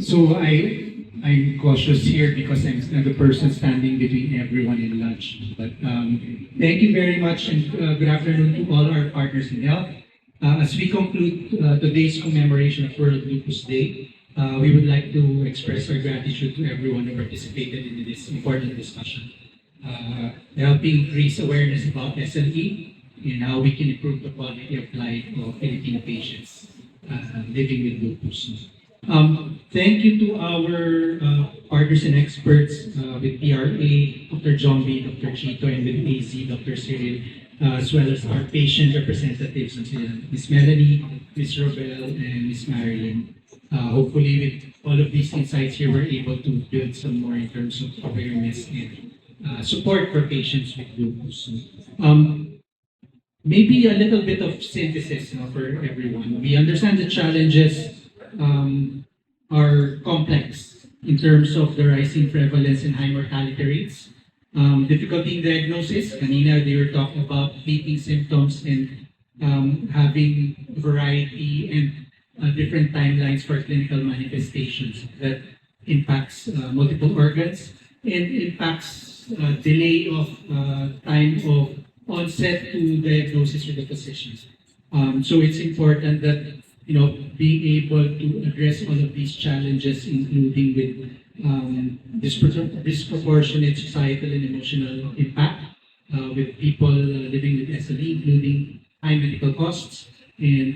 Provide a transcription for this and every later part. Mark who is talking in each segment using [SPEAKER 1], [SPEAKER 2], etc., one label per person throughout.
[SPEAKER 1] So I'm cautious here because I'm the person standing between everyone and lunch. But thank you very much and good afternoon to all our partners in health. As we conclude today's commemoration of World Lupus Day, we would like to express our gratitude to everyone who participated in this important discussion, helping increase awareness about SLE and how we can improve the quality of life of Filipino patients living with lupus. Thank you to our partners and experts with PRA, Dr. Jombi, Dr. Chito, and with AZ, Dr. Cyril, as well as our patient representatives, Ms. Melanie, Ms. Robel, and Ms. Marilyn. Hopefully, with all of these insights here, we're able to build some more in terms of awareness and support for patients with lupus. Maybe a little bit of synthesis for everyone. We understand the challenges are complex in terms of the rising prevalence and high mortality rates. Difficulty in diagnosis, kanina they were talking about fleeting symptoms and having variety and different timelines for clinical manifestations that impacts multiple organs and impacts delay of time of onset to diagnosis with the physicians. So it's important that being able to address all of these challenges, including with disproportionate societal and emotional impact with people living with SLE, including high medical costs and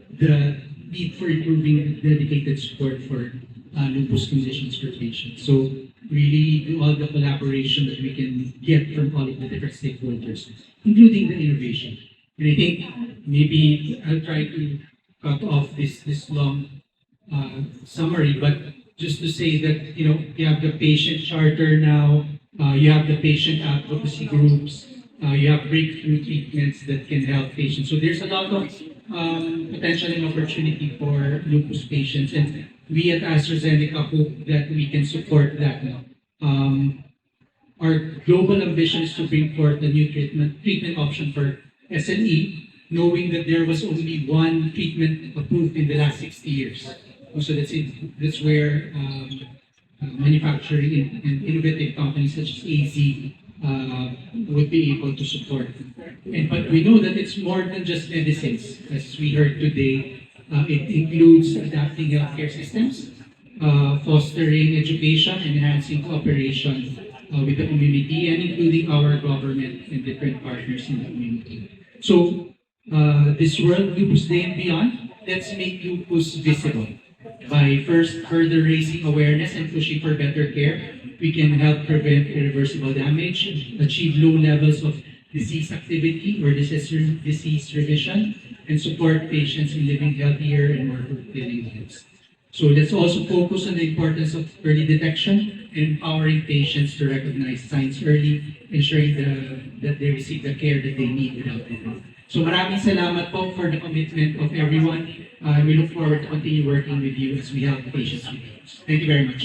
[SPEAKER 1] the need for improving dedicated support for lupus conditions for patients. So really do all the collaboration that we can get from all of the different stakeholders, including the innovation. And I think maybe I'll try to cut off this long summary, but just to say that you have the patient charter now, you have the patient advocacy groups, you have breakthrough treatments that can help patients. So there's a lot of potential and opportunity for lupus patients, and we at AstraZeneca hope that we can support that now. Our global ambition is to bring forth a new treatment option for SLE, knowing that there was only one treatment approved in the last 60 years. So that's it. That's where manufacturing and innovative companies such as AZ would be able to support. But we know that it's more than just medicines. As we heard today, it includes adapting healthcare systems, fostering education, enhancing cooperation with the community, and including our government and different partners in the community. So this World Lupus Day and beyond, let's make lupus visible. By first further raising awareness and pushing for better care, we can help prevent irreversible damage, achieve low levels of disease activity or disease remission, and support patients in living healthier and more fulfilling lives. So let's also focus on the importance of early detection and empowering patients to recognize signs early, ensuring that they receive the care that they need without delay. So maraming salamat po for the commitment of everyone. We look forward to continue working with you as we help patients with lupus. Thank you very much.